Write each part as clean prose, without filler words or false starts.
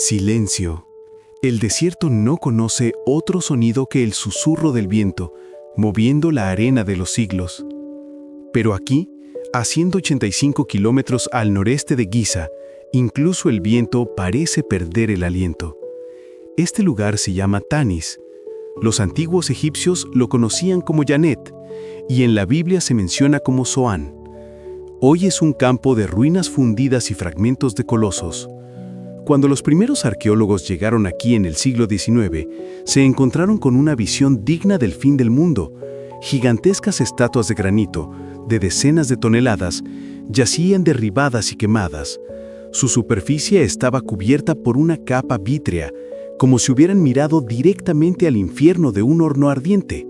Silencio. El desierto no conoce otro sonido que el susurro del viento, moviendo la arena de los siglos. Pero aquí, a 185 kilómetros al noreste de Giza, incluso el viento parece perder el aliento. Este lugar se llama Tanis. Los antiguos egipcios lo conocían como Yanet, y en la Biblia se menciona como Zoán. Hoy es un campo de ruinas fundidas y fragmentos de colosos. Cuando los primeros arqueólogos llegaron aquí en el siglo XIX, se encontraron con una visión digna del fin del mundo. Gigantescas estatuas de granito, de decenas de toneladas, yacían derribadas y quemadas. Su superficie estaba cubierta por una capa vítrea, como si hubieran mirado directamente al infierno de un horno ardiente.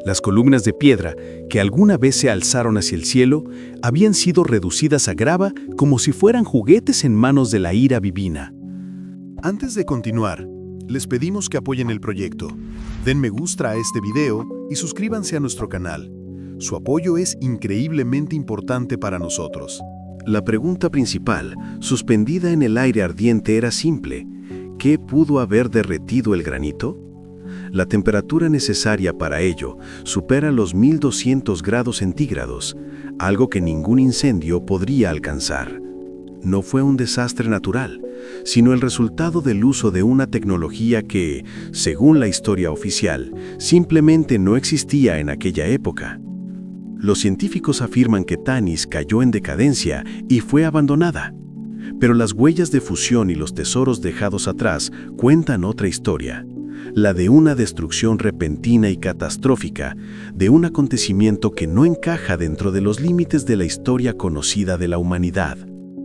Las columnas de piedra, que alguna vez se alzaron hacia el cielo, habían sido reducidas a grava como si fueran juguetes en manos de la ira divina. Antes de continuar, les pedimos que apoyen el proyecto. Den me gusta a este video y suscríbanse a nuestro canal. Su apoyo es increíblemente importante para nosotros. La pregunta principal, suspendida en el aire ardiente, era simple. ¿Qué pudo haber derretido el granito? La temperatura necesaria para ello supera los 1200 grados centígrados, algo que ningún incendio podría alcanzar. No fue un desastre natural, sino el resultado del uso de una tecnología que, según la historia oficial, simplemente no existía en aquella época. Los científicos afirman que Tanis cayó en decadencia y fue abandonada. Pero las huellas de fusión y los tesoros dejados atrás cuentan otra historia. La de una destrucción repentina y catastrófica, de un acontecimiento que no encaja dentro de los límites de la historia conocida de la humanidad.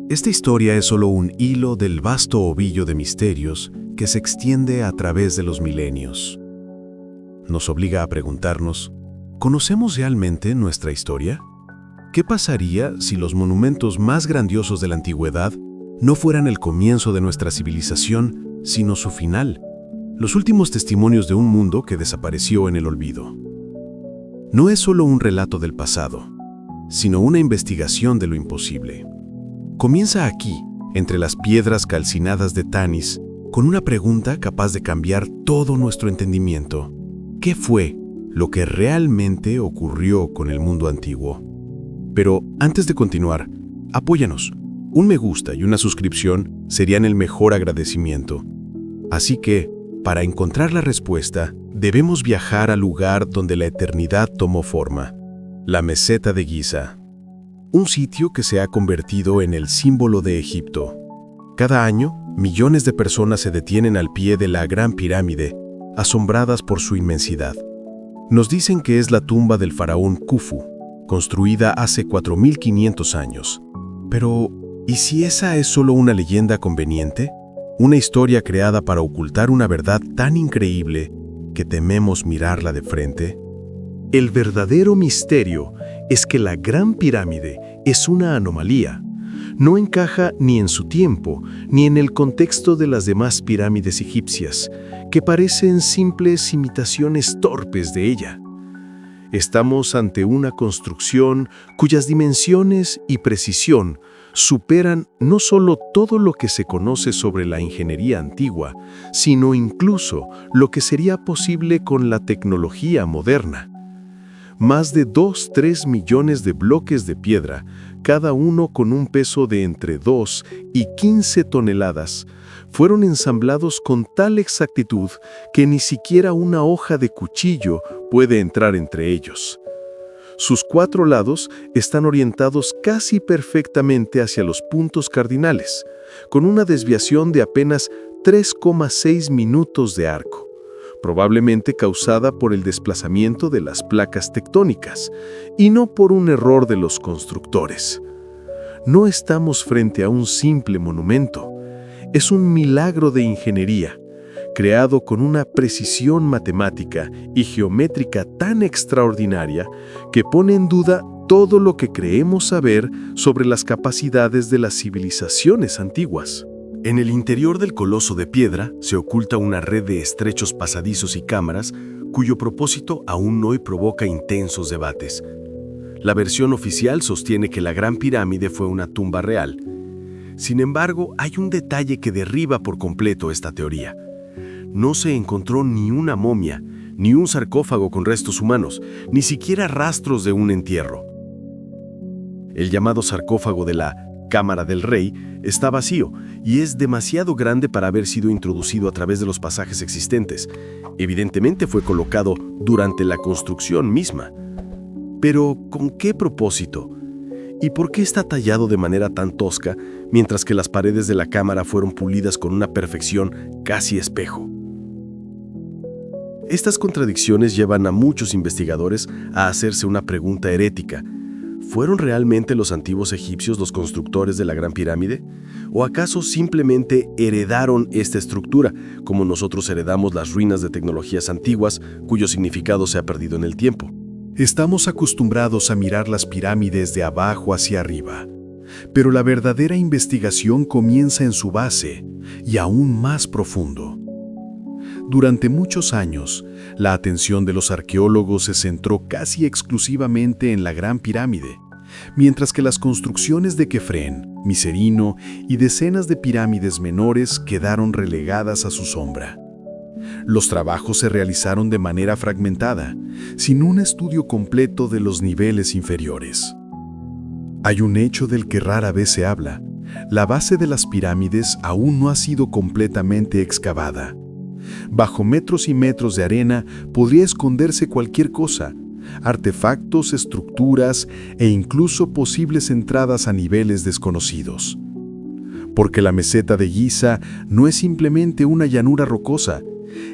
Esta historia es solo un hilo del vasto ovillo de misterios que se extiende a través de los milenios. Nos obliga a preguntarnos, ¿conocemos realmente nuestra historia? ¿Qué pasaría si los monumentos más grandiosos de la antigüedad no fueran el comienzo de nuestra civilización, sino su final? Los últimos testimonios de un mundo que desapareció en el olvido. No es solo un relato del pasado, sino una investigación de lo imposible. Comienza aquí, entre las piedras calcinadas de Tanis, con una pregunta capaz de cambiar todo nuestro entendimiento. ¿Qué fue lo que realmente ocurrió con el mundo antiguo? Pero antes de continuar, apóyanos. Un me gusta y una suscripción serían el mejor agradecimiento. Así que, para encontrar la respuesta, debemos viajar al lugar donde la eternidad tomó forma, la meseta de Giza. Un sitio que se ha convertido en el símbolo de Egipto. Cada año, millones de personas se detienen al pie de la Gran Pirámide, asombradas por su inmensidad. Nos dicen que es la tumba del faraón Khufu, construida hace 4500 años. Pero, ¿y si esa es solo una leyenda conveniente? Una historia creada para ocultar una verdad tan increíble que tememos mirarla de frente. El verdadero misterio es que la Gran Pirámide es una anomalía. No encaja ni en su tiempo, ni en el contexto de las demás pirámides egipcias, que parecen simples imitaciones torpes de ella. Estamos ante una construcción cuyas dimensiones y precisión superan no solo todo lo que se conoce sobre la ingeniería antigua, sino incluso lo que sería posible con la tecnología moderna. Más de 2-3 millones de bloques de piedra, cada uno con un peso de entre 2 y 15 toneladas, fueron ensamblados con tal exactitud que ni siquiera una hoja de cuchillo puede entrar entre ellos. Sus 4 lados están orientados casi perfectamente hacia los puntos cardinales, con una desviación de apenas 3,6 minutos de arco, probablemente causada por el desplazamiento de las placas tectónicas, y no por un error de los constructores. No estamos frente a un simple monumento, es un milagro de ingeniería, creado con una precisión matemática y geométrica tan extraordinaria que pone en duda todo lo que creemos saber sobre las capacidades de las civilizaciones antiguas. En el interior del coloso de piedra se oculta una red de estrechos pasadizos y cámaras cuyo propósito aún hoy provoca intensos debates. La versión oficial sostiene que la Gran Pirámide fue una tumba real. Sin embargo, hay un detalle que derriba por completo esta teoría. No se encontró ni una momia, ni un sarcófago con restos humanos, ni siquiera rastros de un entierro. El llamado sarcófago de la Cámara del Rey está vacío y es demasiado grande para haber sido introducido a través de los pasajes existentes. Evidentemente fue colocado durante la construcción misma. Pero, ¿con qué propósito? ¿Y por qué está tallado de manera tan tosca, mientras que las paredes de la cámara fueron pulidas con una perfección casi espejo? Estas contradicciones llevan a muchos investigadores a hacerse una pregunta herética. ¿Fueron realmente los antiguos egipcios los constructores de la Gran Pirámide? ¿O acaso simplemente heredaron esta estructura, como nosotros heredamos las ruinas de tecnologías antiguas, cuyo significado se ha perdido en el tiempo? Estamos acostumbrados a mirar las pirámides de abajo hacia arriba, pero la verdadera investigación comienza en su base y aún más profundo. Durante muchos años, la atención de los arqueólogos se centró casi exclusivamente en la Gran Pirámide, mientras que las construcciones de Kefren, Micerino y decenas de pirámides menores quedaron relegadas a su sombra. Los trabajos se realizaron de manera fragmentada, sin un estudio completo de los niveles inferiores. Hay un hecho del que rara vez se habla. La base de las pirámides aún no ha sido completamente excavada. Bajo metros y metros de arena podría esconderse cualquier cosa, artefactos, estructuras e incluso posibles entradas a niveles desconocidos. Porque la meseta de Giza no es simplemente una llanura rocosa,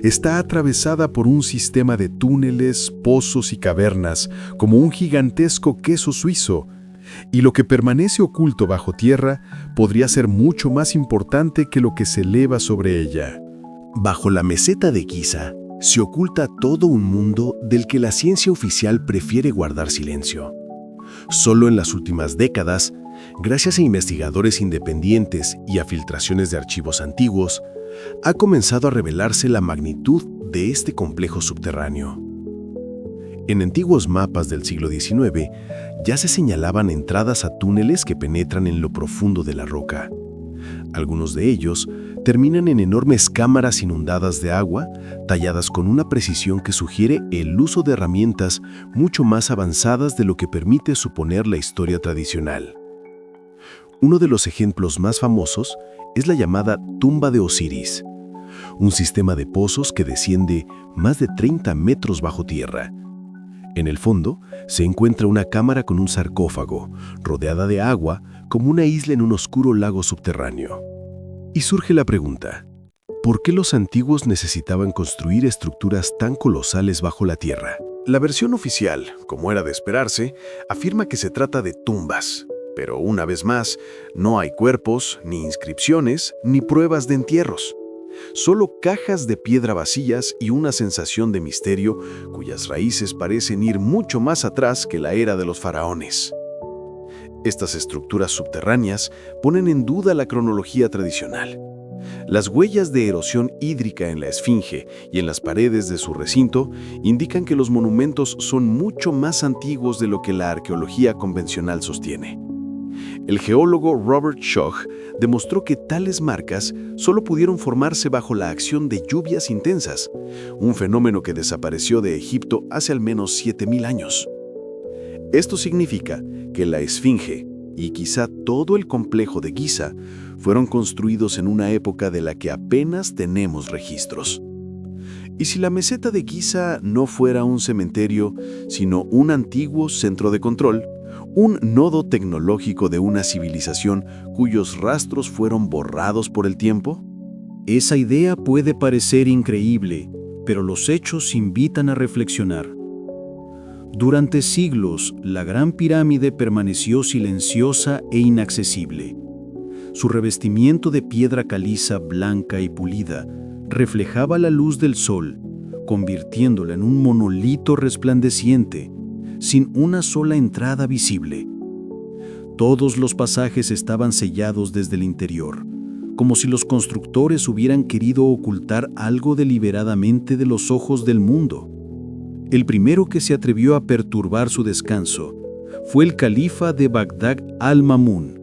está atravesada por un sistema de túneles, pozos y cavernas, como un gigantesco queso suizo, y lo que permanece oculto bajo tierra podría ser mucho más importante que lo que se eleva sobre ella. Bajo la meseta de Giza se oculta todo un mundo del que la ciencia oficial prefiere guardar silencio. Solo en las últimas décadas, gracias a investigadores independientes y a filtraciones de archivos antiguos, ha comenzado a revelarse la magnitud de este complejo subterráneo. En antiguos mapas del siglo XIX ya se señalaban entradas a túneles que penetran en lo profundo de la roca. Algunos de ellos terminan en enormes cámaras inundadas de agua, talladas con una precisión que sugiere el uso de herramientas mucho más avanzadas de lo que permite suponer la historia tradicional. Uno de los ejemplos más famosos es la llamada Tumba de Osiris, un sistema de pozos que desciende más de 30 metros bajo tierra. En el fondo se encuentra una cámara con un sarcófago, rodeada de agua, como una isla en un oscuro lago subterráneo. Y surge la pregunta, ¿por qué los antiguos necesitaban construir estructuras tan colosales bajo la tierra? La versión oficial, como era de esperarse, afirma que se trata de tumbas, pero una vez más, no hay cuerpos, ni inscripciones, ni pruebas de entierros. Solo cajas de piedra vacías y una sensación de misterio cuyas raíces parecen ir mucho más atrás que la era de los faraones. Estas estructuras subterráneas ponen en duda la cronología tradicional. Las huellas de erosión hídrica en la esfinge y en las paredes de su recinto indican que los monumentos son mucho más antiguos de lo que la arqueología convencional sostiene. El geólogo Robert Schoch demostró que tales marcas solo pudieron formarse bajo la acción de lluvias intensas, un fenómeno que desapareció de Egipto hace al menos 7000 años. Esto significa que la esfinge y quizá todo el complejo de Giza fueron construidos en una época de la que apenas tenemos registros. ¿Y si la meseta de Giza no fuera un cementerio, sino un antiguo centro de control, un nodo tecnológico de una civilización cuyos rastros fueron borrados por el tiempo? Esa idea puede parecer increíble, pero los hechos invitan a reflexionar. Durante siglos, la Gran Pirámide permaneció silenciosa e inaccesible. Su revestimiento de piedra caliza blanca y pulida reflejaba la luz del sol, convirtiéndola en un monolito resplandeciente, sin una sola entrada visible. Todos los pasajes estaban sellados desde el interior, como si los constructores hubieran querido ocultar algo deliberadamente de los ojos del mundo. El primero que se atrevió a perturbar su descanso fue el califa de Bagdad al-Ma'mún,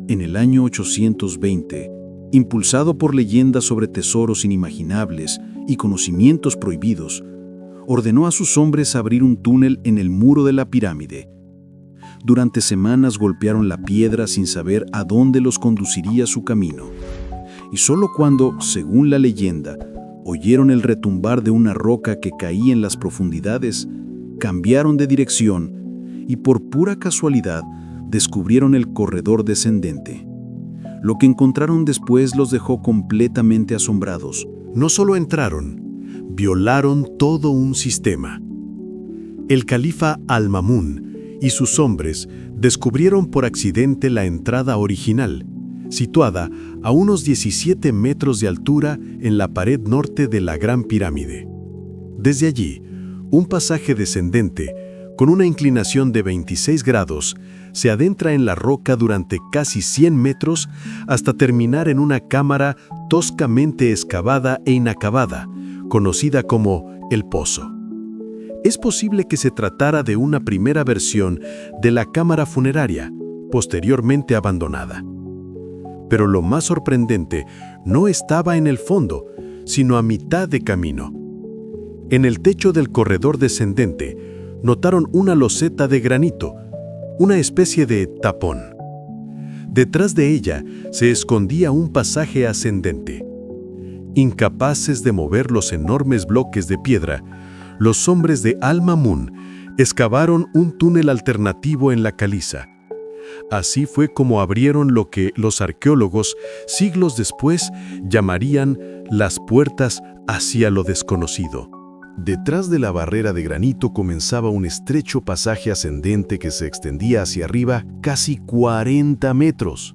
En el año 820, impulsado por leyendas sobre tesoros inimaginables y conocimientos prohibidos, ordenó a sus hombres abrir un túnel en el muro de la pirámide. Durante semanas golpearon la piedra sin saber a dónde los conduciría su camino. Y solo cuando, según la leyenda, oyeron el retumbar de una roca que caía en las profundidades, cambiaron de dirección y por pura casualidad descubrieron el corredor descendente. Lo que encontraron después los dejó completamente asombrados. No solo entraron, violaron todo un sistema. El califa Al-Ma'mún y sus hombres descubrieron por accidente la entrada original, situada a unos 17 metros de altura en la pared norte de la Gran Pirámide. Desde allí, un pasaje descendente, con una inclinación de 26 grados, se adentra en la roca durante casi 100 metros hasta terminar en una cámara toscamente excavada e inacabada, conocida como el Pozo. Es posible que se tratara de una primera versión de la cámara funeraria, posteriormente abandonada. Pero lo más sorprendente no estaba en el fondo, sino a mitad de camino. En el techo del corredor descendente, notaron una loseta de granito, una especie de tapón. Detrás de ella se escondía un pasaje ascendente. Incapaces de mover los enormes bloques de piedra, los hombres de Al-Ma'mún excavaron un túnel alternativo en la caliza. Así fue como abrieron lo que los arqueólogos, siglos después, llamarían las puertas hacia lo desconocido. Detrás de la barrera de granito comenzaba un estrecho pasaje ascendente que se extendía hacia arriba casi 40 metros.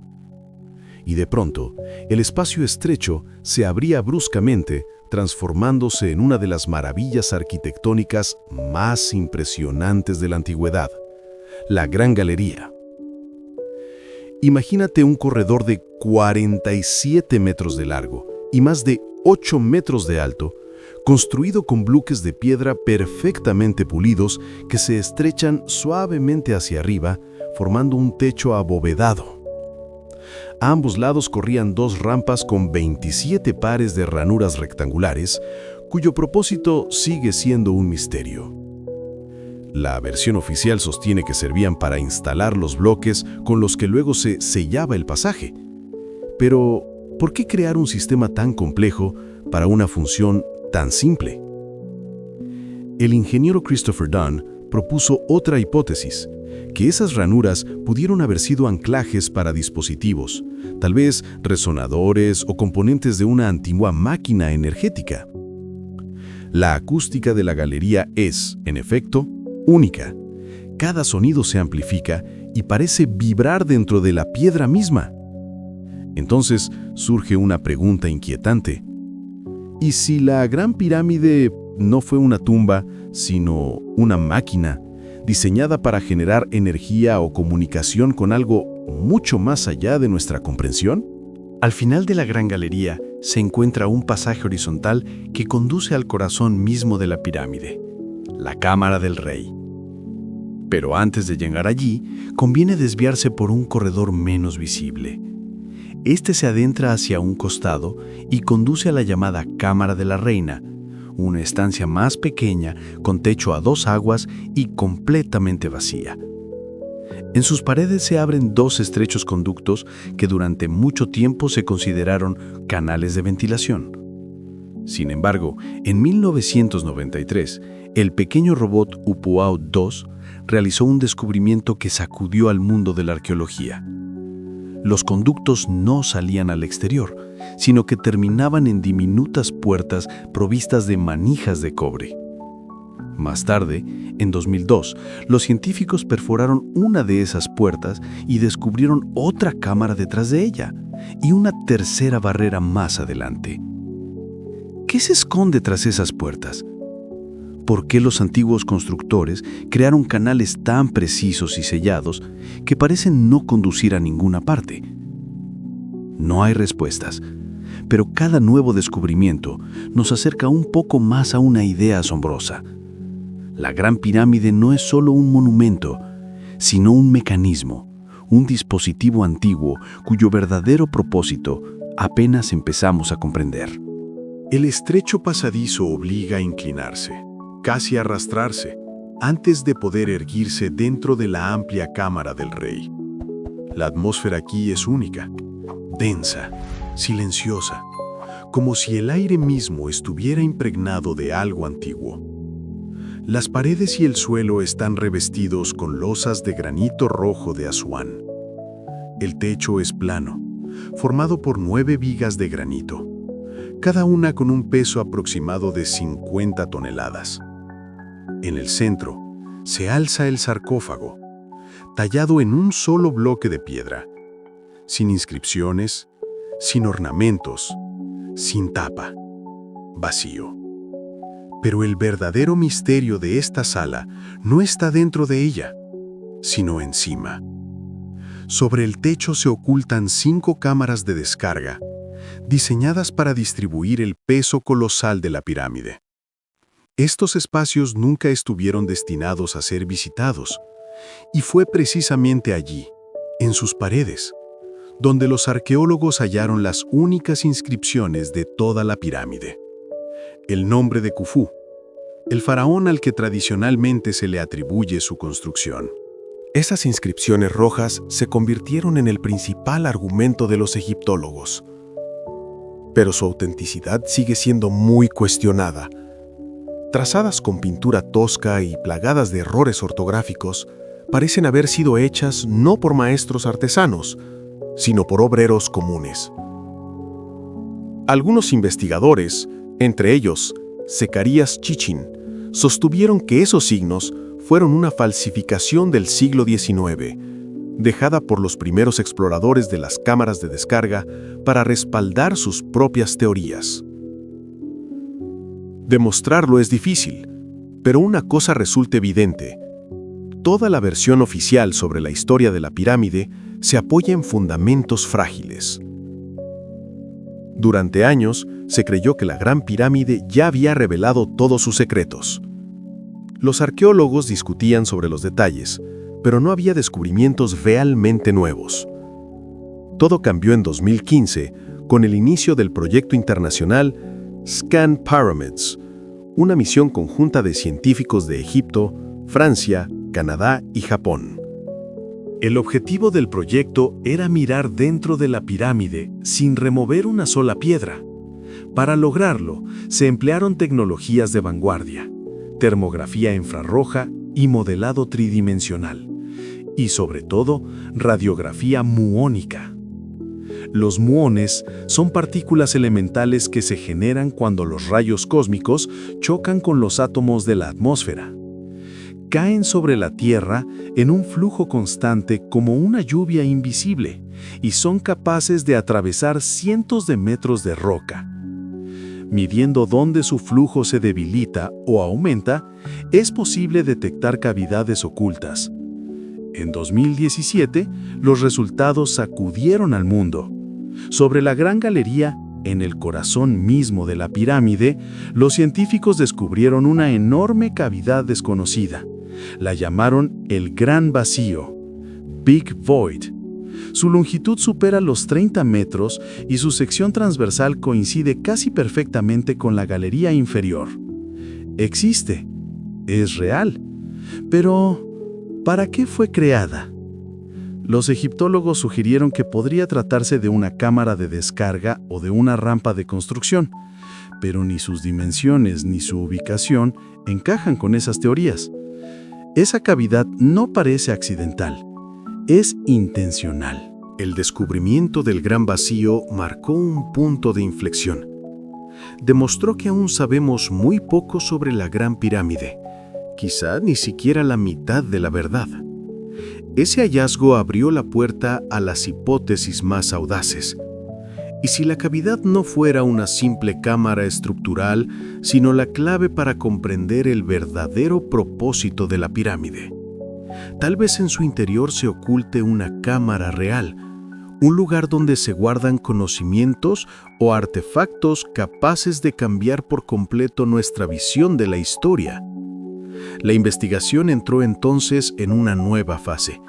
Y de pronto, el espacio estrecho se abría bruscamente, transformándose en una de las maravillas arquitectónicas más impresionantes de la antigüedad, la Gran Galería. Imagínate un corredor de 47 metros de largo y más de 8 metros de alto, construido con bloques de piedra perfectamente pulidos que se estrechan suavemente hacia arriba, formando un techo abovedado. A ambos lados corrían dos rampas con 27 pares de ranuras rectangulares, cuyo propósito sigue siendo un misterio. La versión oficial sostiene que servían para instalar los bloques con los que luego se sellaba el pasaje. Pero, ¿por qué crear un sistema tan complejo para una función tan simple? El ingeniero Christopher Dunn propuso otra hipótesis, que esas ranuras pudieron haber sido anclajes para dispositivos, tal vez resonadores o componentes de una antigua máquina energética. La acústica de la galería es, en efecto, única. Cada sonido se amplifica y parece vibrar dentro de la piedra misma. Entonces surge una pregunta inquietante. ¿Y si la Gran Pirámide no fue una tumba, sino una máquina diseñada para generar energía o comunicación con algo mucho más allá de nuestra comprensión? Al final de la Gran Galería se encuentra un pasaje horizontal que conduce al corazón mismo de la pirámide, la Cámara del Rey. Pero antes de llegar allí, conviene desviarse por un corredor menos visible. Este se adentra hacia un costado y conduce a la llamada Cámara de la Reina, una estancia más pequeña con techo a dos aguas y completamente vacía. En sus paredes se abren dos estrechos conductos que durante mucho tiempo se consideraron canales de ventilación. Sin embargo, en 1993, el pequeño robot Upuaut-2 realizó un descubrimiento que sacudió al mundo de la arqueología. Los conductos no salían al exterior, sino que terminaban en diminutas puertas provistas de manijas de cobre. Más tarde, en 2002, los científicos perforaron una de esas puertas y descubrieron otra cámara detrás de ella, y una tercera barrera más adelante. ¿Qué se esconde tras esas puertas? ¿Por qué los antiguos constructores crearon canales tan precisos y sellados que parecen no conducir a ninguna parte? No hay respuestas, pero cada nuevo descubrimiento nos acerca un poco más a una idea asombrosa. La Gran Pirámide no es solo un monumento, sino un mecanismo, un dispositivo antiguo cuyo verdadero propósito apenas empezamos a comprender. El estrecho pasadizo obliga a inclinarse, casi a arrastrarse, antes de poder erguirse dentro de la amplia cámara del rey. La atmósfera aquí es única, densa, silenciosa, como si el aire mismo estuviera impregnado de algo antiguo. Las paredes y el suelo están revestidos con losas de granito rojo de Asuán. El techo es plano, formado por 9 vigas de granito, cada una con un peso aproximado de 50 toneladas. En el centro se alza el sarcófago, tallado en un solo bloque de piedra, sin inscripciones, sin ornamentos, sin tapa, vacío. Pero el verdadero misterio de esta sala no está dentro de ella, sino encima. Sobre el techo se ocultan 5 cámaras de descarga, diseñadas para distribuir el peso colosal de la pirámide. Estos espacios nunca estuvieron destinados a ser visitados, y fue precisamente allí, en sus paredes, donde los arqueólogos hallaron las únicas inscripciones de toda la pirámide. El nombre de Khufu, el faraón al que tradicionalmente se le atribuye su construcción. Esas inscripciones rojas se convirtieron en el principal argumento de los egiptólogos. Pero su autenticidad sigue siendo muy cuestionada. Trazadas con pintura tosca y plagadas de errores ortográficos, parecen haber sido hechas no por maestros artesanos, sino por obreros comunes. Algunos investigadores, entre ellos Zacarías Chichín, sostuvieron que esos signos fueron una falsificación del siglo XIX, dejada por los primeros exploradores de las cámaras de descarga para respaldar sus propias teorías. Demostrarlo es difícil, pero una cosa resulta evidente. Toda la versión oficial sobre la historia de la pirámide se apoya en fundamentos frágiles. Durante años, se creyó que la Gran Pirámide ya había revelado todos sus secretos. Los arqueólogos discutían sobre los detalles, pero no había descubrimientos realmente nuevos. Todo cambió en 2015 con el inicio del proyecto internacional Scan Pyramids, una misión conjunta de científicos de Egipto, Francia, Canadá y Japón. El objetivo del proyecto era mirar dentro de la pirámide sin remover una sola piedra. Para lograrlo, se emplearon tecnologías de vanguardia, termografía infrarroja y modelado tridimensional, y sobre todo, radiografía muónica. Los muones son partículas elementales que se generan cuando los rayos cósmicos chocan con los átomos de la atmósfera. Caen sobre la Tierra en un flujo constante como una lluvia invisible y son capaces de atravesar cientos de metros de roca. Midiendo dónde su flujo se debilita o aumenta, es posible detectar cavidades ocultas. En 2017, los resultados sacudieron al mundo. Sobre la Gran Galería, en el corazón mismo de la pirámide, los científicos descubrieron una enorme cavidad desconocida. La llamaron el Gran Vacío, Big Void. Su longitud supera los 30 metros y su sección transversal coincide casi perfectamente con la galería inferior. Existe, es real, pero ¿para qué fue creada? Los egiptólogos sugirieron que podría tratarse de una cámara de descarga o de una rampa de construcción, pero ni sus dimensiones ni su ubicación encajan con esas teorías. Esa cavidad no parece accidental, es intencional. El descubrimiento del Gran Vacío marcó un punto de inflexión. Demostró que aún sabemos muy poco sobre la Gran Pirámide, quizá ni siquiera la mitad de la verdad. Ese hallazgo abrió la puerta a las hipótesis más audaces. ¿Y si la cavidad no fuera una simple cámara estructural, sino la clave para comprender el verdadero propósito de la pirámide? Tal vez en su interior se oculte una cámara real, un lugar donde se guardan conocimientos o artefactos capaces de cambiar por completo nuestra visión de la historia. La investigación entró entonces en una nueva fase.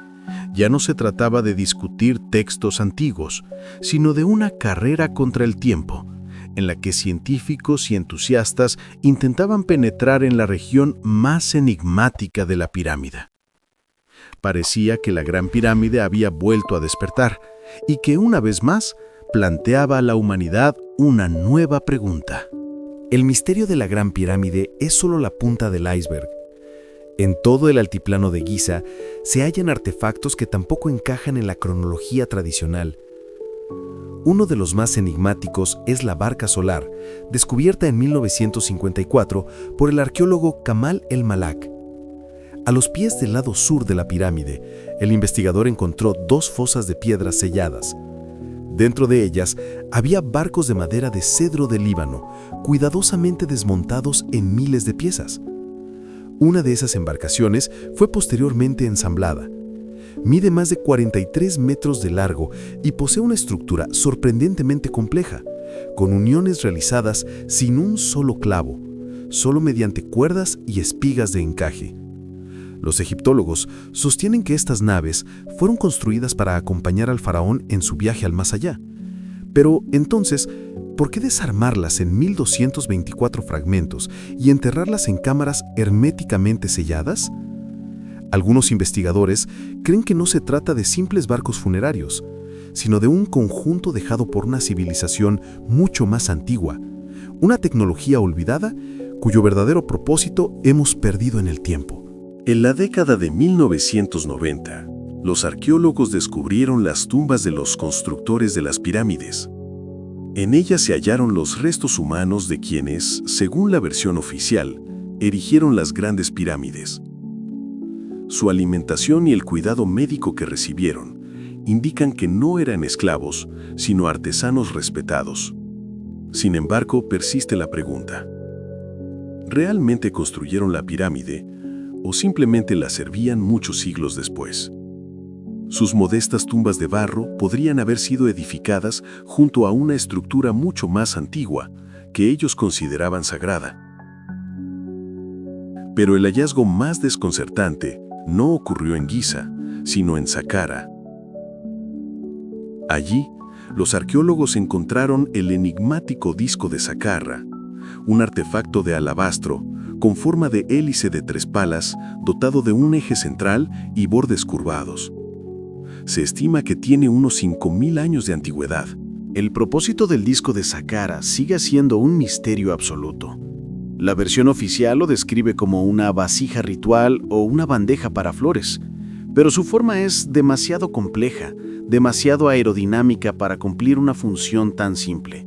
Ya no se trataba de discutir textos antiguos, sino de una carrera contra el tiempo, en la que científicos y entusiastas intentaban penetrar en la región más enigmática de la pirámide. Parecía que la Gran Pirámide había vuelto a despertar y que una vez más planteaba a la humanidad una nueva pregunta. El misterio de la Gran Pirámide es solo la punta del iceberg. En todo el altiplano de Giza se hallan artefactos que tampoco encajan en la cronología tradicional. Uno de los más enigmáticos es la barca solar, descubierta en 1954 por el arqueólogo Kamal El-Malak. A los pies del lado sur de la pirámide, el investigador encontró 2 fosas de piedras selladas. Dentro de ellas había barcos de madera de cedro del Líbano, cuidadosamente desmontados en miles de piezas. Una de esas embarcaciones fue posteriormente ensamblada. Mide más de 43 metros de largo y posee una estructura sorprendentemente compleja, con uniones realizadas sin un solo clavo, solo mediante cuerdas y espigas de encaje. Los egiptólogos sostienen que estas naves fueron construidas para acompañar al faraón en su viaje al más allá. Pero entonces, ¿por qué desarmarlas en 1224 fragmentos y enterrarlas en cámaras herméticamente selladas? Algunos investigadores creen que no se trata de simples barcos funerarios, sino de un conjunto dejado por una civilización mucho más antigua, una tecnología olvidada cuyo verdadero propósito hemos perdido en el tiempo. En la década de 1990, los arqueólogos descubrieron las tumbas de los constructores de las pirámides. En ellas se hallaron los restos humanos de quienes, según la versión oficial, erigieron las grandes pirámides. Su alimentación y el cuidado médico que recibieron indican que no eran esclavos, sino artesanos respetados. Sin embargo, persiste la pregunta: ¿realmente construyeron la pirámide o simplemente la servían muchos siglos después? Sus modestas tumbas de barro podrían haber sido edificadas junto a una estructura mucho más antigua que ellos consideraban sagrada. Pero el hallazgo más desconcertante no ocurrió en Giza, sino en Saqqara. Allí, los arqueólogos encontraron el enigmático disco de Saqqara, un artefacto de alabastro con forma de hélice de 3 palas, dotado de un eje central y bordes curvados. Se estima que tiene unos 5000 años de antigüedad. El propósito del disco de Saqqara sigue siendo un misterio absoluto. La versión oficial lo describe como una vasija ritual o una bandeja para flores, pero su forma es demasiado compleja, demasiado aerodinámica para cumplir una función tan simple.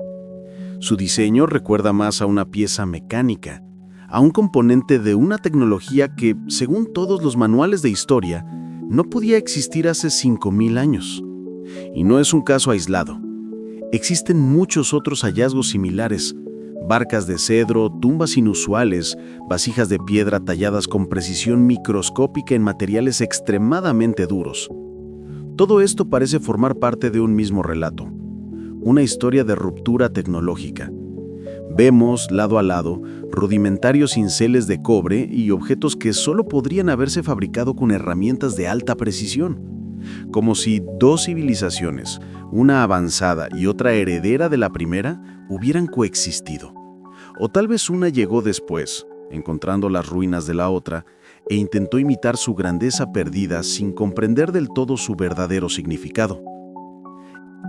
Su diseño recuerda más a una pieza mecánica, a un componente de una tecnología que, según todos los manuales de historia, no podía existir hace 5000 años. Y no es un caso aislado. Existen muchos otros hallazgos similares: barcas de cedro, tumbas inusuales, vasijas de piedra talladas con precisión microscópica en materiales extremadamente duros. Todo esto parece formar parte de un mismo relato, una historia de ruptura tecnológica. Vemos, lado a lado, rudimentarios cinceles de cobre y objetos que solo podrían haberse fabricado con herramientas de alta precisión, como si 2 civilizaciones, una avanzada y otra heredera de la primera, hubieran coexistido. O tal vez una llegó después, encontrando las ruinas de la otra, e intentó imitar su grandeza perdida sin comprender del todo su verdadero significado.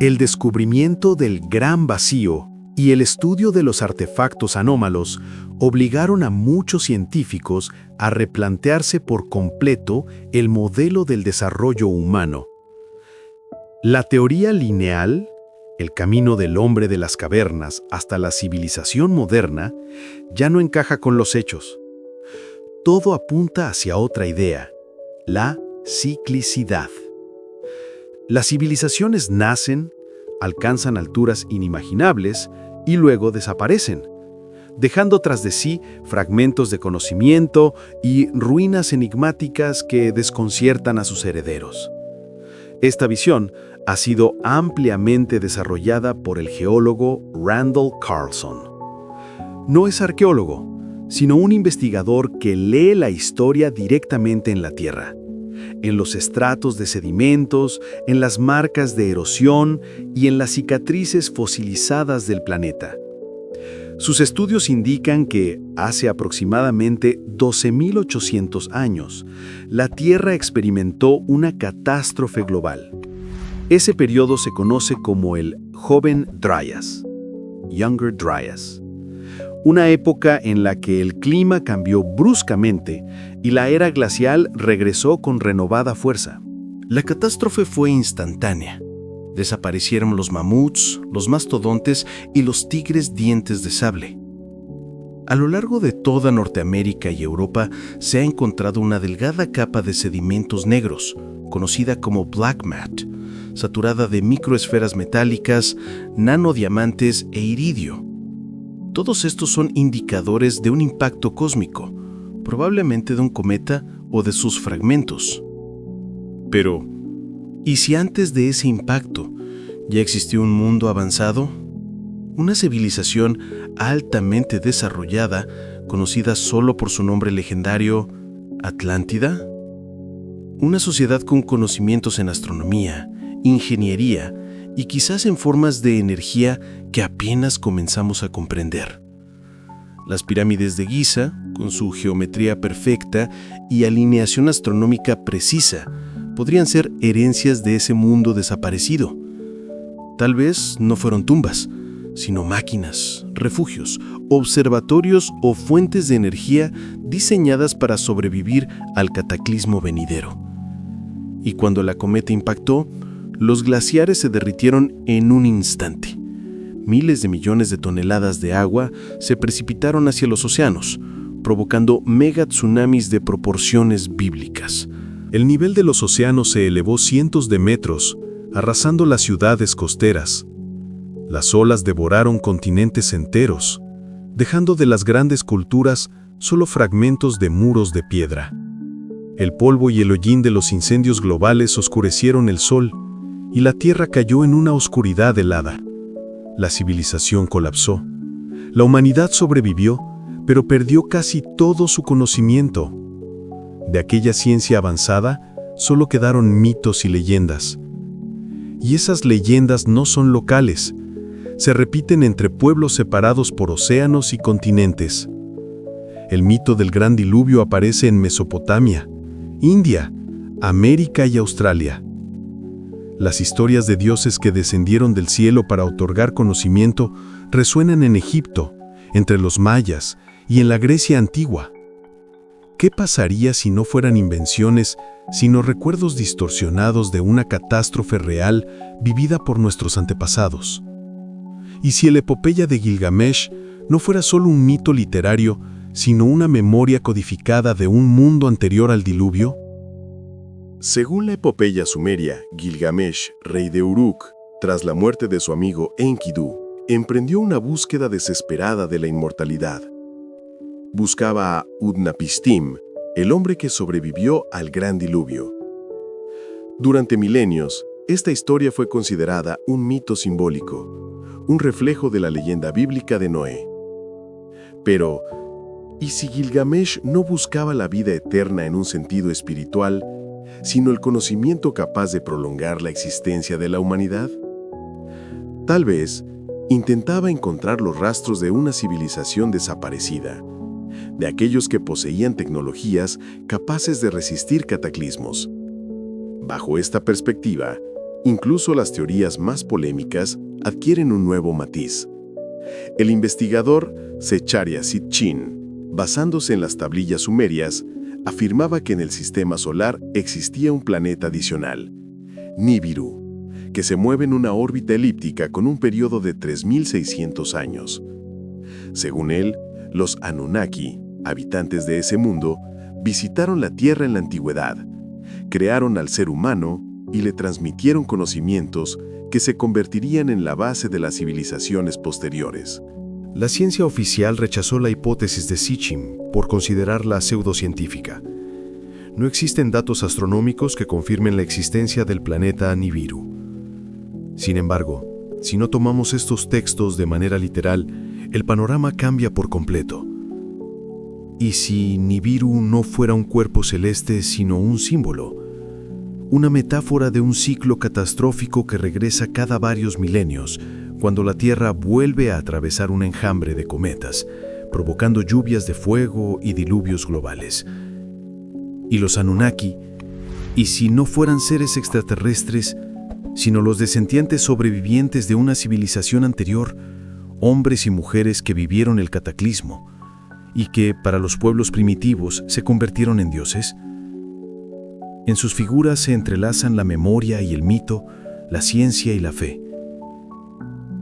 El descubrimiento del gran vacío y el estudio de los artefactos anómalos obligaron a muchos científicos a replantearse por completo el modelo del desarrollo humano. La teoría lineal, el camino del hombre de las cavernas hasta la civilización moderna, ya no encaja con los hechos. Todo apunta hacia otra idea: la ciclicidad. Las civilizaciones nacen, alcanzan alturas inimaginables y luego desaparecen, dejando tras de sí fragmentos de conocimiento y ruinas enigmáticas que desconciertan a sus herederos. Esta visión ha sido ampliamente desarrollada por el geólogo Randall Carlson. No es arqueólogo, sino un investigador que lee la historia directamente en la Tierra. en los estratos de sedimentos, en las marcas de erosión y en las cicatrices fosilizadas del planeta. Sus estudios indican que, hace aproximadamente 12.800 años, la Tierra experimentó una catástrofe global. Ese periodo se conoce como el Joven Dryas, Younger Dryas, una época en la que el clima cambió bruscamente y la era glacial regresó con renovada fuerza. La catástrofe fue instantánea. Desaparecieron los mamuts, los mastodontes y los tigres dientes de sable. A lo largo de toda Norteamérica y Europa se ha encontrado una delgada capa de sedimentos negros, conocida como black mat, saturada de microesferas metálicas, nanodiamantes e iridio. Todos estos son indicadores de un impacto cósmico, probablemente de un cometa o de sus fragmentos. Pero, ¿y si antes de ese impacto ya existió un mundo avanzado? Una civilización altamente desarrollada, conocida solo por su nombre legendario, Atlántida. Una sociedad con conocimientos en astronomía, ingeniería y quizás en formas de energía que apenas comenzamos a comprender. Las pirámides de Giza, con su geometría perfecta y alineación astronómica precisa, podrían ser herencias de ese mundo desaparecido. Tal vez no fueron tumbas, sino máquinas, refugios, observatorios o fuentes de energía diseñadas para sobrevivir al cataclismo venidero. Y cuando la cometa impactó, los glaciares se derritieron en un instante. Miles de millones de toneladas de agua se precipitaron hacia los océanos, provocando megatsunamis de proporciones bíblicas. El nivel de los océanos se elevó cientos de metros, arrasando las ciudades costeras. Las olas devoraron continentes enteros, dejando de las grandes culturas solo fragmentos de muros de piedra. El polvo y el hollín de los incendios globales oscurecieron el sol, y la tierra cayó en una oscuridad helada. La civilización colapsó. La humanidad sobrevivió, pero perdió casi todo su conocimiento. De aquella ciencia avanzada, solo quedaron mitos y leyendas. Y esas leyendas no son locales. Se repiten entre pueblos separados por océanos y continentes. El mito del gran diluvio aparece en Mesopotamia, India, América y Australia. Las historias de dioses que descendieron del cielo para otorgar conocimiento resuenan en Egipto, entre los mayas y en la Grecia antigua. ¿Qué pasaría si no fueran invenciones, sino recuerdos distorsionados de una catástrofe real vivida por nuestros antepasados? ¿Y si la epopeya de Gilgamesh no fuera solo un mito literario, sino una memoria codificada de un mundo anterior al diluvio? Según la epopeya sumeria, Gilgamesh, rey de Uruk, tras la muerte de su amigo Enkidu, emprendió una búsqueda desesperada de la inmortalidad. Buscaba a Utnapishtim, el hombre que sobrevivió al gran diluvio. Durante milenios, esta historia fue considerada un mito simbólico, un reflejo de la leyenda bíblica de Noé. Pero, ¿y si Gilgamesh no buscaba la vida eterna en un sentido espiritual, sino el conocimiento capaz de prolongar la existencia de la humanidad? Tal vez intentaba encontrar los rastros de una civilización desaparecida, de aquellos que poseían tecnologías capaces de resistir cataclismos. Bajo esta perspectiva, incluso las teorías más polémicas adquieren un nuevo matiz. El investigador Zecharia Sitchin, basándose en las tablillas sumerias, afirmaba que en el sistema solar existía un planeta adicional, Nibiru, que se mueve en una órbita elíptica con un periodo de 3.600 años. Según él, los Anunnaki, habitantes de ese mundo, visitaron la Tierra en la antigüedad, crearon al ser humano y le transmitieron conocimientos que se convertirían en la base de las civilizaciones posteriores. La ciencia oficial rechazó la hipótesis de Sitchin por considerarla pseudocientífica. No existen datos astronómicos que confirmen la existencia del planeta Nibiru. Sin embargo, si no tomamos estos textos de manera literal, el panorama cambia por completo. ¿Y si Nibiru no fuera un cuerpo celeste sino un símbolo, una metáfora de un ciclo catastrófico que regresa cada varios milenios, cuando la Tierra vuelve a atravesar un enjambre de cometas, provocando lluvias de fuego y diluvios globales. Y los Anunnaki, y si no fueran seres extraterrestres, sino los descendientes sobrevivientes de una civilización anterior, hombres y mujeres que vivieron el cataclismo, y que, para los pueblos primitivos, se convirtieron en dioses. En sus figuras se entrelazan la memoria y el mito, la ciencia y la fe.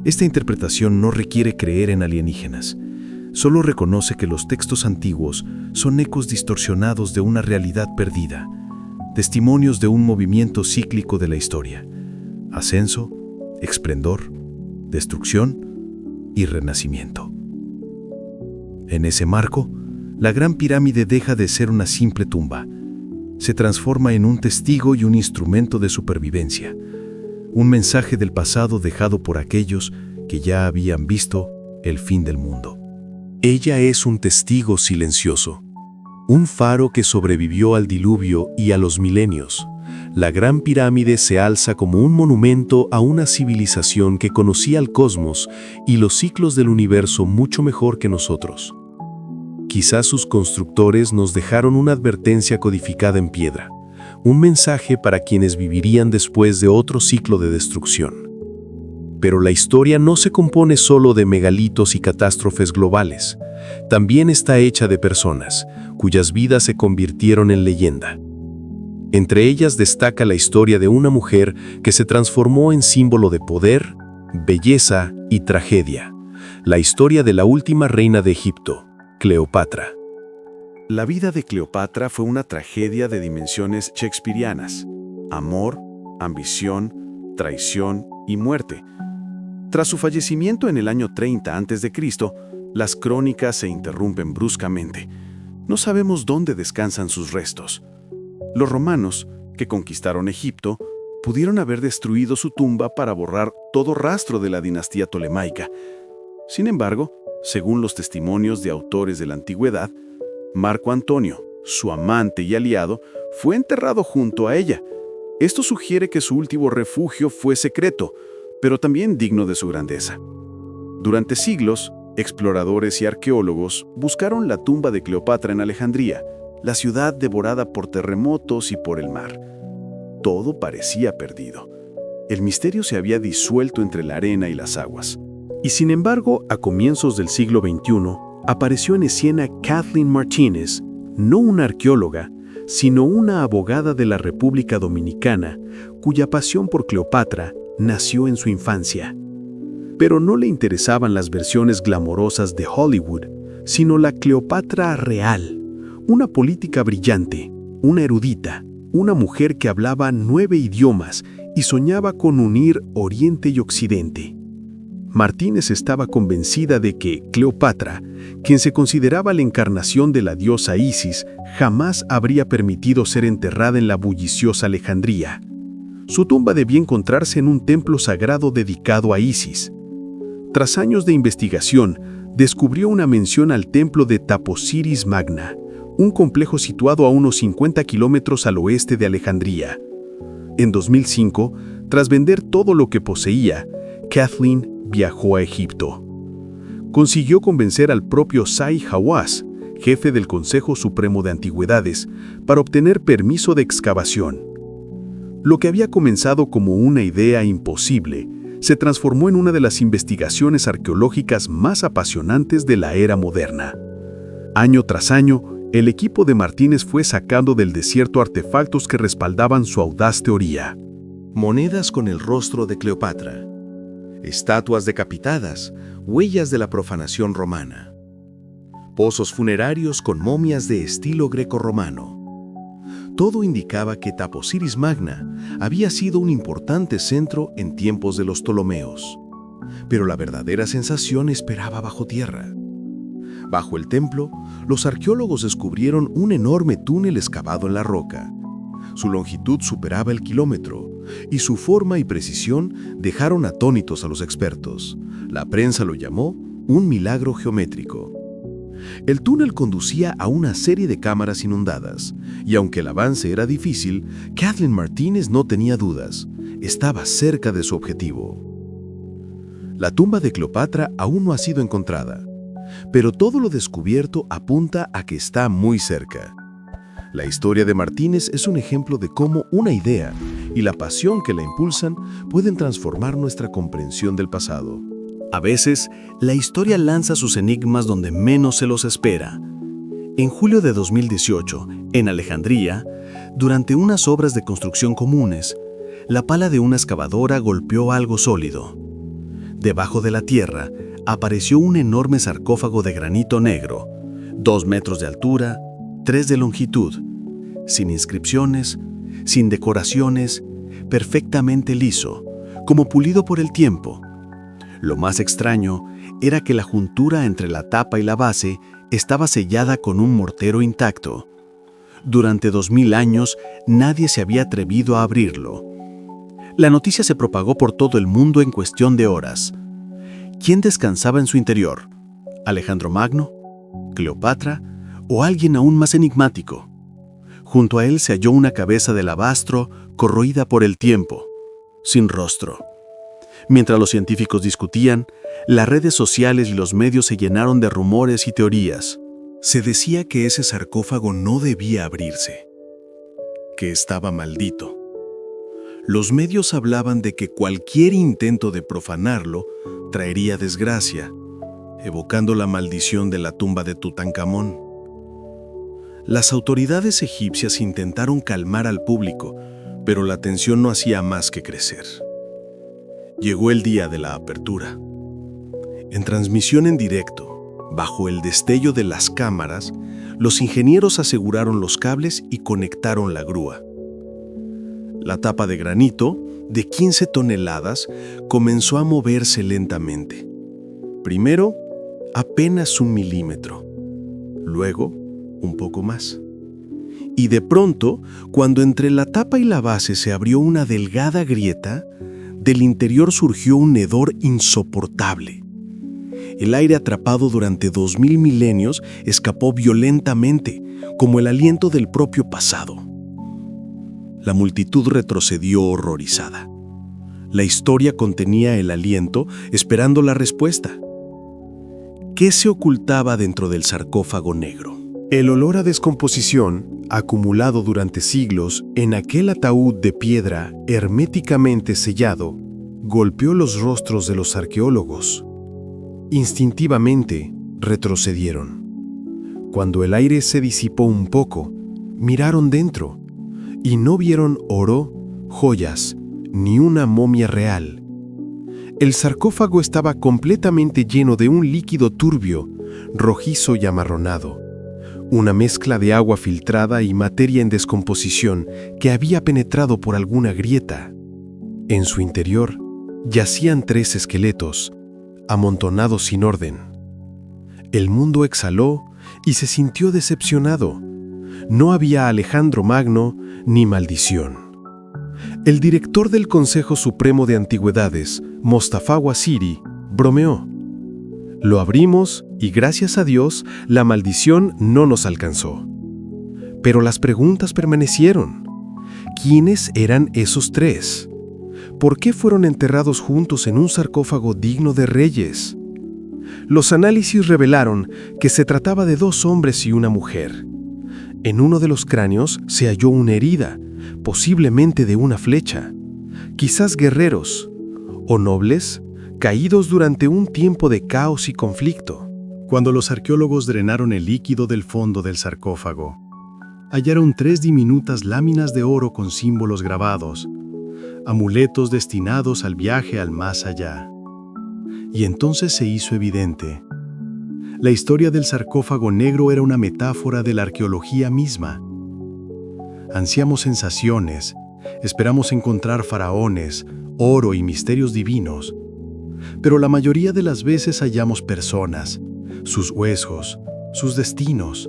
Esta interpretación no requiere creer en alienígenas, solo reconoce que los textos antiguos son ecos distorsionados de una realidad perdida, testimonios de un movimiento cíclico de la historia: ascenso, esplendor, destrucción y renacimiento. En ese marco, la Gran Pirámide deja de ser una simple tumba. Se transforma en un testigo y un instrumento de supervivencia, un mensaje del pasado dejado por aquellos que ya habían visto el fin del mundo. Ella es un testigo silencioso, un faro que sobrevivió al diluvio y a los milenios. La Gran Pirámide se alza como un monumento a una civilización que conocía el cosmos y los ciclos del universo mucho mejor que nosotros. Quizás sus constructores nos dejaron una advertencia codificada en piedra, un mensaje para quienes vivirían después de otro ciclo de destrucción. Pero la historia no se compone solo de megalitos y catástrofes globales. También está hecha de personas, cuyas vidas se convirtieron en leyenda. Entre ellas destaca la historia de una mujer que se transformó en símbolo de poder, belleza y tragedia. La historia de la última reina de Egipto, Cleopatra. La vida de Cleopatra fue una tragedia de dimensiones shakespearianas: amor, ambición, traición y muerte. Tras su fallecimiento en el año 30 a.C., las crónicas se interrumpen bruscamente. No sabemos dónde descansan sus restos. Los romanos, que conquistaron Egipto, pudieron haber destruido su tumba para borrar todo rastro de la dinastía tolemaica. Sin embargo, según los testimonios de autores de la antigüedad, Marco Antonio, su amante y aliado, fue enterrado junto a ella. Esto sugiere que su último refugio fue secreto, pero también digno de su grandeza. Durante siglos, exploradores y arqueólogos buscaron la tumba de Cleopatra en Alejandría, la ciudad devorada por terremotos y por el mar. Todo parecía perdido. El misterio se había disuelto entre la arena y las aguas. Y sin embargo, a comienzos del siglo XXI, apareció en escena Kathleen Martínez, no una arqueóloga, sino una abogada de la República Dominicana, cuya pasión por Cleopatra nació en su infancia. Pero no le interesaban las versiones glamorosas de Hollywood, sino la Cleopatra real, una política brillante, una erudita, una mujer que hablaba 9 idiomas y soñaba con unir Oriente y Occidente. Martínez estaba convencida de que Cleopatra, quien se consideraba la encarnación de la diosa Isis, jamás habría permitido ser enterrada en la bulliciosa Alejandría. Su tumba debía encontrarse en un templo sagrado dedicado a Isis. Tras años de investigación, descubrió una mención al templo de Taposiris Magna, un complejo situado a unos 50 kilómetros al oeste de Alejandría. En 2005, tras vender todo lo que poseía, Kathleen viajó a Egipto. Consiguió convencer al propio Zahi Hawass, jefe del Consejo Supremo de Antigüedades, para obtener permiso de excavación. Lo que había comenzado como una idea imposible, se transformó en una de las investigaciones arqueológicas más apasionantes de la era moderna. Año tras año, el equipo de Martínez fue sacando del desierto artefactos que respaldaban su audaz teoría. Monedas con el rostro de Cleopatra, estatuas decapitadas, huellas de la profanación romana, pozos funerarios con momias de estilo grecorromano. Todo indicaba que Taposiris Magna había sido un importante centro en tiempos de los Ptolomeos. Pero la verdadera sensación esperaba bajo tierra. Bajo el templo, los arqueólogos descubrieron un enorme túnel excavado en la roca. Su longitud superaba el kilómetro, y su forma y precisión dejaron atónitos a los expertos. La prensa lo llamó un milagro geométrico. El túnel conducía a una serie de cámaras inundadas, y aunque el avance era difícil, Kathleen Martínez no tenía dudas. Estaba cerca de su objetivo. La tumba de Cleopatra aún no ha sido encontrada, pero todo lo descubierto apunta a que está muy cerca. La historia de Martínez es un ejemplo de cómo una idea y la pasión que la impulsan pueden transformar nuestra comprensión del pasado. A veces, la historia lanza sus enigmas donde menos se los espera. En julio de 2018, en Alejandría, durante unas obras de construcción comunes, la pala de una excavadora golpeó algo sólido. Debajo de la tierra apareció un enorme sarcófago de granito negro, 2 metros de altura, 3 de longitud, sin inscripciones, sin decoraciones, perfectamente liso, como pulido por el tiempo. Lo más extraño era que la juntura entre la tapa y la base estaba sellada con un mortero intacto. Durante 2000 años nadie se había atrevido a abrirlo. La noticia se propagó por todo el mundo en cuestión de horas. ¿Quién descansaba en su interior? ¿Alejandro Magno? ¿Cleopatra? ¿O alguien aún más enigmático? Junto a él se halló una cabeza de alabastro corroída por el tiempo, sin rostro. Mientras los científicos discutían, las redes sociales y los medios se llenaron de rumores y teorías. Se decía que ese sarcófago no debía abrirse, que estaba maldito. Los medios hablaban de que cualquier intento de profanarlo traería desgracia, evocando la maldición de la tumba de Tutankamón. Las autoridades egipcias intentaron calmar al público, pero la tensión no hacía más que crecer. Llegó el día de la apertura. En transmisión en directo, bajo el destello de las cámaras, los ingenieros aseguraron los cables y conectaron la grúa. La tapa de granito, de 15 toneladas, comenzó a moverse lentamente. Primero, apenas 1 milímetro. Luego, un poco más. Y de pronto, cuando entre la tapa y la base se abrió una delgada grieta, del interior surgió un hedor insoportable. El aire atrapado durante 2000 milenios escapó violentamente, como el aliento del propio pasado. La multitud retrocedió horrorizada. La historia contenía el aliento esperando la respuesta. ¿Qué se ocultaba dentro del sarcófago negro? El olor a descomposición, acumulado durante siglos en aquel ataúd de piedra herméticamente sellado, golpeó los rostros de los arqueólogos. Instintivamente retrocedieron. Cuando el aire se disipó un poco, miraron dentro y no vieron oro, joyas, ni una momia real. El sarcófago estaba completamente lleno de un líquido turbio, rojizo y amarronado, una mezcla de agua filtrada y materia en descomposición que había penetrado por alguna grieta. En su interior yacían 3 esqueletos, amontonados sin orden. El mundo exhaló y se sintió decepcionado. No había Alejandro Magno ni maldición. El director del Consejo Supremo de Antigüedades, Mostafa Wasiri, bromeó. Lo abrimos y gracias a Dios la maldición no nos alcanzó. Pero las preguntas permanecieron. ¿Quiénes eran esos 3? ¿Por qué fueron enterrados juntos en un sarcófago digno de reyes? Los análisis revelaron que se trataba de 2 hombres y una mujer. En uno de los cráneos se halló una herida, posiblemente de una flecha. Quizás guerreros o nobles caídos durante un tiempo de caos y conflicto. Cuando los arqueólogos drenaron el líquido del fondo del sarcófago, hallaron 3 diminutas láminas de oro con símbolos grabados, amuletos destinados al viaje al más allá. Y entonces se hizo evidente. La historia del sarcófago negro era una metáfora de la arqueología misma. Ansiamos sensaciones, esperamos encontrar faraones, oro y misterios divinos, pero la mayoría de las veces hallamos personas, sus huesos, sus destinos,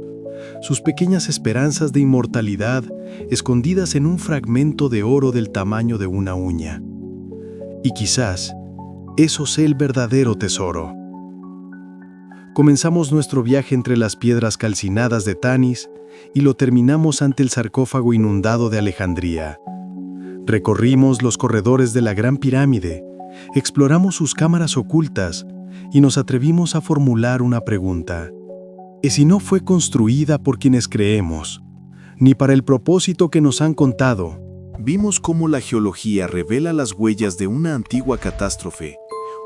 sus pequeñas esperanzas de inmortalidad escondidas en un fragmento de oro del tamaño de una uña. Y quizás eso sea el verdadero tesoro. Comenzamos nuestro viaje entre las piedras calcinadas de Tanis y lo terminamos ante el sarcófago inundado de Alejandría. Recorrimos los corredores de la Gran Pirámide, exploramos sus cámaras ocultas y nos atrevimos a formular una pregunta. ¿Y si no fue construida por quienes creemos, ni para el propósito que nos han contado? Vimos cómo la geología revela las huellas de una antigua catástrofe,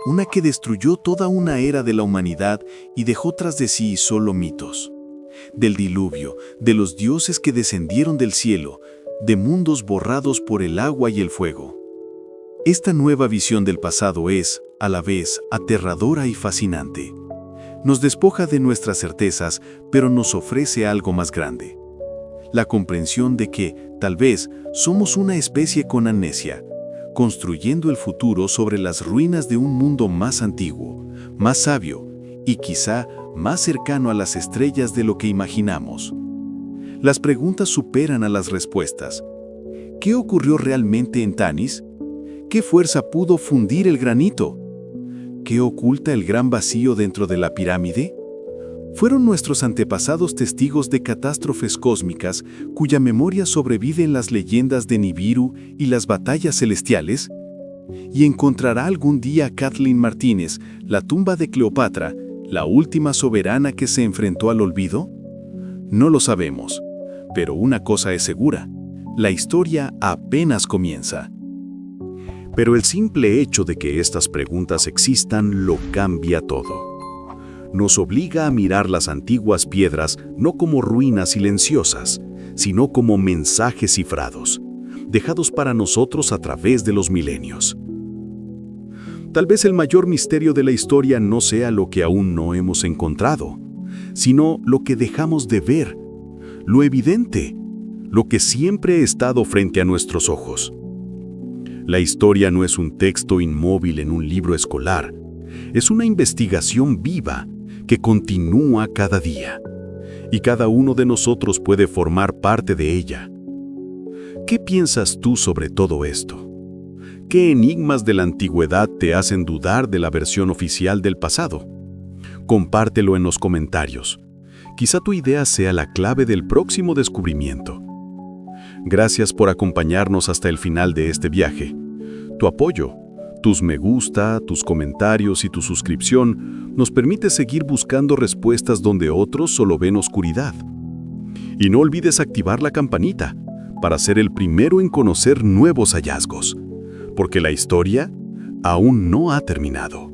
una que destruyó toda una era de la humanidad y dejó tras de sí solo mitos. Del diluvio, de los dioses que descendieron del cielo, de mundos borrados por el agua y el fuego. Esta nueva visión del pasado es, a la vez, aterradora y fascinante. Nos despoja de nuestras certezas, pero nos ofrece algo más grande. La comprensión de que, tal vez, somos una especie con amnesia, construyendo el futuro sobre las ruinas de un mundo más antiguo, más sabio y quizá más cercano a las estrellas de lo que imaginamos. Las preguntas superan a las respuestas. ¿Qué ocurrió realmente en Tanis? ¿Qué fuerza pudo fundir el granito? ¿Qué oculta el gran vacío dentro de la pirámide? ¿Fueron nuestros antepasados testigos de catástrofes cósmicas cuya memoria sobrevive en las leyendas de Nibiru y las batallas celestiales? ¿Y encontrará algún día Kathleen Martínez la tumba de Cleopatra, la última soberana que se enfrentó al olvido? No lo sabemos, pero una cosa es segura: la historia apenas comienza. Pero el simple hecho de que estas preguntas existan lo cambia todo. Nos obliga a mirar las antiguas piedras no como ruinas silenciosas, sino como mensajes cifrados, dejados para nosotros a través de los milenios. Tal vez el mayor misterio de la historia no sea lo que aún no hemos encontrado, sino lo que dejamos de ver, lo evidente, lo que siempre ha estado frente a nuestros ojos. La historia no es un texto inmóvil en un libro escolar, es una investigación viva que continúa cada día, y cada uno de nosotros puede formar parte de ella. ¿Qué piensas tú sobre todo esto? ¿Qué enigmas de la antigüedad te hacen dudar de la versión oficial del pasado? Compártelo en los comentarios. Quizá tu idea sea la clave del próximo descubrimiento. Gracias por acompañarnos hasta el final de este viaje. Tu apoyo, tus me gusta, tus comentarios y tu suscripción nos permite seguir buscando respuestas donde otros solo ven oscuridad. Y no olvides activar la campanita para ser el primero en conocer nuevos hallazgos, porque la historia aún no ha terminado.